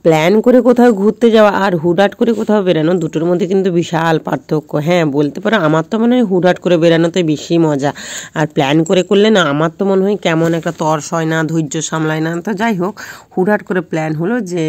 Plan করে কোথাও ঘুরতে যাওয়া আর হুটহাট করে কোথাও বেরানো দুটোর মধ্যে কিন্তু বিশাল পার্থক্য। হ্যাঁ বলতে পারো আমার তো মনে হয় হুটহাট করে বেরানোতে বেশি মজা, আর প্ল্যান করে করলে না আমার তো মনে হয় কেমন একটা তর্স হয় না, ধৈর্য সামলায় না। তো যাই হোক, হুটহাট করে প্ল্যান হলো যে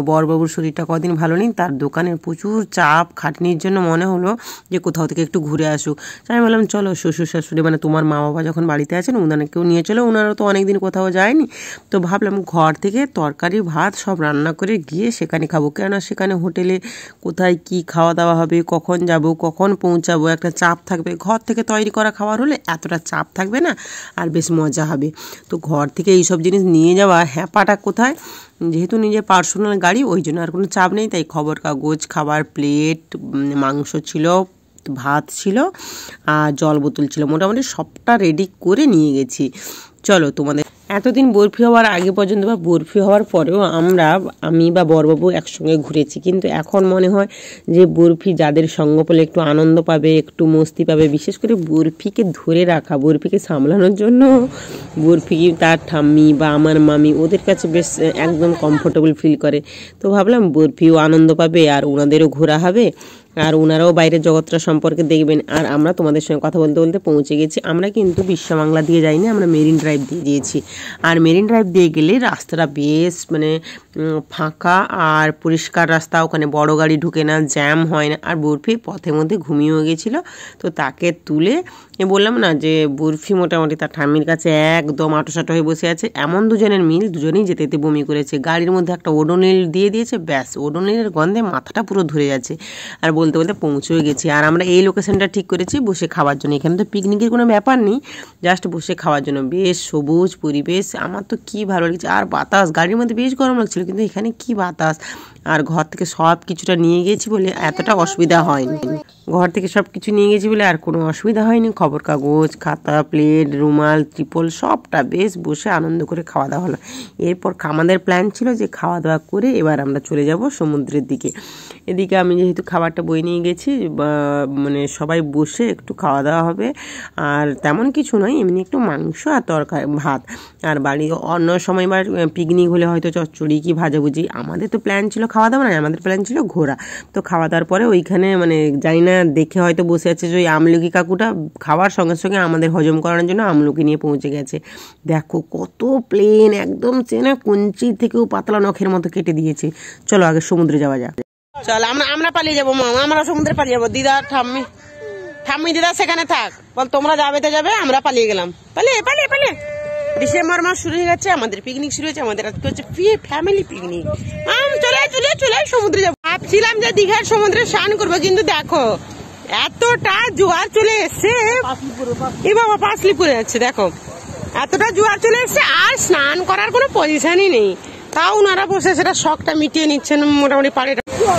বরবাবুর শরীরটা কদিন ভালো নেই, তার দোকানের প্রচুর চাপ খাটনির জন্য মনে হলো যে কোথাও থেকে একটু ঘুরে আসুক। আমি বললাম চলো শ্বশুর শাশুড়ি মানে তোমার মা বাবা যখন বাড়িতে আছেন ওনাকেও নিয়ে চলো, ওনারা তো অনেকদিন কোথাও যায়নি। তো ভাবলাম ঘর থেকে তরকারি ভাত সব রান্না করে গিয়ে সেখানে খাবো, কেননা সেখানে হোটেলে কোথায় কি খাওয়া দাওয়া হবে, কখন যাব, কখন পৌঁছাবো, একটা চাপ থাকবে। ঘর থেকে তৈরি করা খাবার হলে এতটা চাপ থাকবে না, আর বেশ মজা হবে। তো ঘর থেকে এইসব জিনিস নিয়ে যাওয়া হ্যাপাটা কোথায়, যেহেতু নিজের পার্সোনাল গাড়ি ওই জন্য আর কোনো চাপ নেই। তাই খবর কাগজ, খাবার প্লেট, মাংস ছিল, ভাত ছিল আর জল বোতল ছিল, মোটামুটি সবটা রেডি করে নিয়ে গেছি। চলো তোমাদের এতদিন বরফি হওয়ার আগে পর্যন্ত বা বরফি হওয়ার পরেও আমি বা বরবাবু একসঙ্গে ঘুরেছি, কিন্তু এখন মনে হয় যে বরফি যাদের সঙ্গ পেলে একটু আনন্দ পাবে, একটু মস্তি পাবে। বিশেষ করে বরফিকে ধরে রাখা, বরফিকে সামলানোর জন্য বরফি তার ঠাম্মি বা আমার মামি ওদের কাছে বেশ একদম কমফোর্টেবল ফিল করে। তো ভাবলাম বরফিও আনন্দ পাবে আর ওনাদেরও ঘোরা হবে, আর ওনারাও বাইরের জগৎটা সম্পর্কে দেখবেন। আর আমরা তোমাদের সঙ্গে কথা বলতে বলতে পৌঁছে গেছি। আমরা কিন্তু বিশ্ববাংলা দিয়ে যাইনি, আমরা মেরিন ড্রাইভ দিয়ে দিয়েছি। আর মেরিন ড্রাইভ দিয়ে গেলে রাস্তাটা বেশ মানে ফাঁকা আর পরিষ্কার রাস্তা, ওখানে বড় গাড়ি ঢুকে না, জ্যাম হয় না। আর বরফি পথের মধ্যে ঘুমিয়েও গেছিলো, তো তাকে তুলে বললাম না যে বরফি মোটামুটি তার ঠাম্মির কাছে একদম আটোসাটো হয়ে বসে আছে। এমন দুজনের মিল, দুজনেই যেতে যেতে বমি করেছে। গাড়ির মধ্যে একটা ওডোনিল দিয়ে দিয়েছে, ব্যাস ওডোনিলের গন্ধে মাথাটা পুরো ধরে যাচ্ছে। আর বলতে বলতে পৌঁছেও গেছি। আর আমরা এই লোকেশনটা ঠিক করেছি বসে খাওয়ার জন্য। এখানে তো পিকনিকের কোনো ব্যাপার নেই, জাস্ট বসে খাওয়ার জন্য। বেশ সবুজ পরিবেশ, আমার তো কী ভালো লাগছে। আর বাতাস, গাড়ির মধ্যে বেশ গরম লাগছিল, কিন্তু এখানে কি বাতাস। আর ঘর থেকে সব কিছুটা নিয়ে গেছি বলে এতটা অসুবিধা হয়নি। ঘর থেকে সব কিছু নিয়ে গেছি বলে আর কোনো অসুবিধা হয়নি। খবর কাগজ, খাতা, প্লেট, রুমাল, ত্রিপল সবটা বেশ বসে আনন্দ করে খাওয়া দাওয়া হলো। এরপর আমাদের প্ল্যান ছিল যে খাওয়া দাওয়া করে এবার আমরা চলে যাব সমুদ্রের দিকে। এদিকে আমি যেহেতু খাবারটা বই নিয়ে গেছি, মানে সবাই বসে একটু খাওয়া দাওয়া হবে। আর তেমন কিছু নয়, এমনি একটু মাংস আর তরকারি ভাত। আর বাড়ি অন্য সময় বা পিকনিক হলে হয়তো চচ্চড়ি কি ভাজাভুজি। আমাদের তো প্ল্যান ছিল খাওয়া দাওয়া নয়, আমাদের প্ল্যান ছিল ঘোরা। তো খাওয়া দাওয়ার পরে ওইখানে মানে জানি না দেখে হয়তো বসে আছে যে ওই আমলকি কাকুটা খাওয়ার সঙ্গে সঙ্গে আমাদের হজম করানোর জন্য আমলকি নিয়ে পৌঁছে গেছে। দেখো কত প্লেন, একদম চেনা কঞ্চি থেকেও পাতলা নখের মতো কেটে দিয়েছে। চলো আগে সমুদ্রে যাওয়া যাক। চল আমরা পালিয়ে যাবো মামা, আমরা সমুদ্রে পালিয়ে যাবো। দিদা ঠাম্মি দিদা সেখানে থাক, বল তোমরা যাবে তো যাবে, আমরা পালিয়ে গেলাম। পালিয়ে ডিসেম্বর মাস শুরু হয়ে গেছে, আমাদের পিকনিক শুরু হয়েছে। আমাদের আজকে হচ্ছে ফ্যামিলি পিকনিক। চলে সমুদ্রে যাবো। ভাবছিলাম যে দীঘার সমুদ্রে স্নান করবো, কিন্তু দেখো এতটা জোয়ার চলে এসছে। এ বাবা পাঁচলিপুরে যাচ্ছে, দেখো এতটা জোয়ার চলে এসছে আর স্নান করার কোনো পজিশনই নেই। তাও ওনারা বসে সেটা শখটা মিটিয়ে নিচ্ছেন মোটামুটি পাড়ে।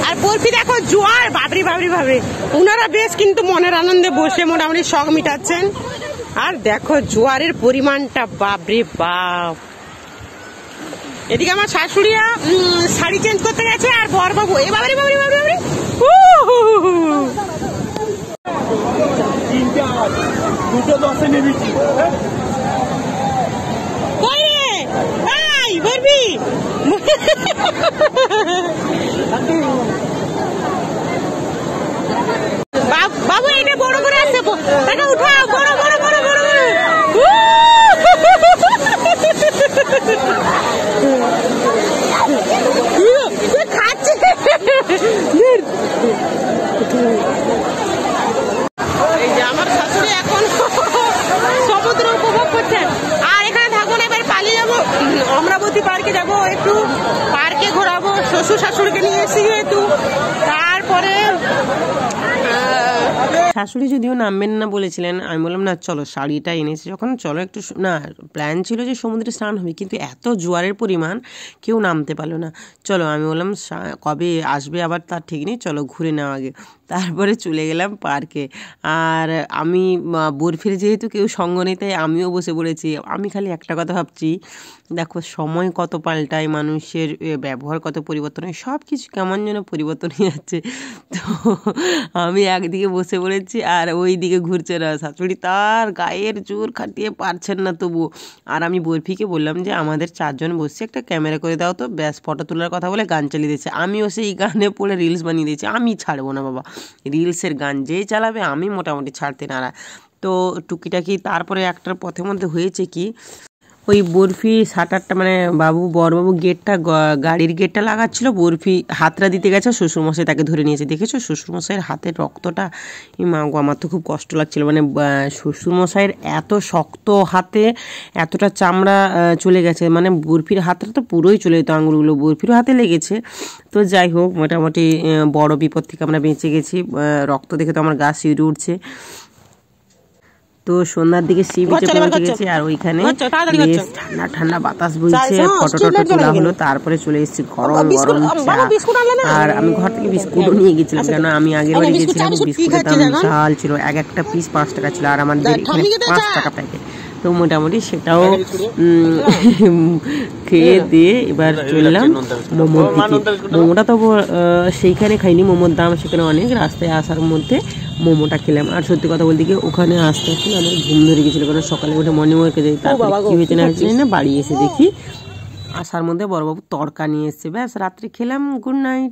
আর বরফি দেখো জোয়ার বাবরি ভাবে, ওনারা বেশ কিন্তু মনের আনন্দে বসে মোটামুটি শখ মিটাচ্ছেন। আর দেখো জোয়ারের পরিমাণটা বাবরে বাপ। এদিকে আমার শাশুড়িয়া শাড়ি চেঞ্জ করতে গেছে, আর বরবাবু এ বাবরে বাবু এটা বড় করে আসছে, উঠাও বড় খাচ্ছে। এই যে আমার শাশুড়ি এখন সমুদ্র উপভোগ করছেন। আর এখানে থাকবো না, এবার পালিয়ে যাবো, অমরাবতী পার্কে যাবো, একটু পার্কে ঘোরাবো। শ্বশুর শাশুড়িকে নিয়ে এসেছি যেহেতু, তারপরে শাশুড়ি যদিও নামবেন না বলেছিলেন, আমি বললাম না চলো শাড়িটা এনেছি যখন চলো একটু। না প্ল্যান ছিল যে সমুদ্রে স্নান হবে, কিন্তু এত জোয়ারের পরিমাণ কেউ নামতে পারলো না। চলো আমি বললাম কবে আসবে আবার তার ঠিক নেই, চলো ঘুরে নেওয়া আগে। তারপরে চলে গেলাম পার্কে। আর আমি বরফির যেহেতু কেউ সঙ্গ নেই তাই আমিও বসে পড়েছি। আমি খালি একটা কথা ভাবছি, দেখো সময় কত পাল্টায়, মানুষের ব্যবহার কত পরিবর্তন হয়, সব কিছু কেমন যেন পরিবর্তন হয়ে যাচ্ছে। তো আমি একদিকে বসে পড়েছি আর ওই দিকে ঘুরছে না শাশুড়ি, তার গায়ের জোর খাটিয়ে পারছেন না তবুও। আর আমি বরফিকে বললাম যে আমাদের 4 জন বসছি, একটা ক্যামেরা করে দাও তো, ব্যাস ফটো তোলার কথা বলে গান চালিয়ে দিয়েছে। আমিও সেই গানে পড়ে রিলস বানিয়ে দিয়েছি। আমি ছাড়বো না বাবা, রিলসের গান যেই চালাবে আমি মোটামুটি ছাড়তে নাড়া। তো টুকিটাকি তারপরে একটার পথের মধ্যে হয়েছে কি, ওই বরফি শাটারটা মানে বড়বাবু গেটটা গাড়ির গেটটা লাগাচ্ছিল, বরফি হাতটা দিতে গেছে, শ্বশুরমশাই তাকে ধরে নিয়েছে। দেখেছো শ্বশুরমশাইয়ের হাতের রক্তটা, মা গো আমার তো খুব কষ্ট লাগছিল। মানে শ্বশুরমশাইয়ের এত শক্ত হাতে এতটা চামড়া চলে গেছে, মানে বরফির হাতটা তো পুরোই চলে যেত, আঙুলগুলো বরফিরও হাতে লেগেছে। তো যাই হোক, মোটামুটি বড় বিপদ থেকে আমরা বেঁচে গেছি। রক্ত দেখে তো আমার গা শিউরে উঠছে। তো সন্ধ্যার দিকে সি বিচে পৌঁছে গেছি, আর ওইখানে বেশ ঠান্ডা ঠান্ডা বাতাস বইছে, ফটো টটো তোলা হলো। তারপরে চলে এসেছি গরম গরম চা। আর আমি ঘর থেকে বিস্কুটও নিয়ে গেছিলাম, কেন আমি আগের বাড়ি গেছিলাম, বিস্কুটের দাম বিশাল ছিল, একটা পিস 5 টাকা ছিল, আর আমাদের এখানে 5 টাকা প্যাকেট। তো মোটামুটি সেটাও খেয়ে দিয়ে এবার চললাম মোমোর দিকে। মোমোটা তো সেইখানে খাইনি, মোমোর দাম সেখানে অনেক, রাস্তায় আসার মধ্যে মোমোটা খেলাম। আর সত্যি কথা বলতে গিয়ে ওখানে আসতে আসতে আমার ঘুম ধরে গেছিলো, কারণ সকালে উঠে মর্নিং ওয়ার্কে যাই। তারপরে কী হয়েছে না হয়েছে না, বাড়ি এসে দেখি আসার মধ্যে বড়বাবু তড়কা নিয়ে এসছে, ব্যাস রাত্রে খেলাম। Good night.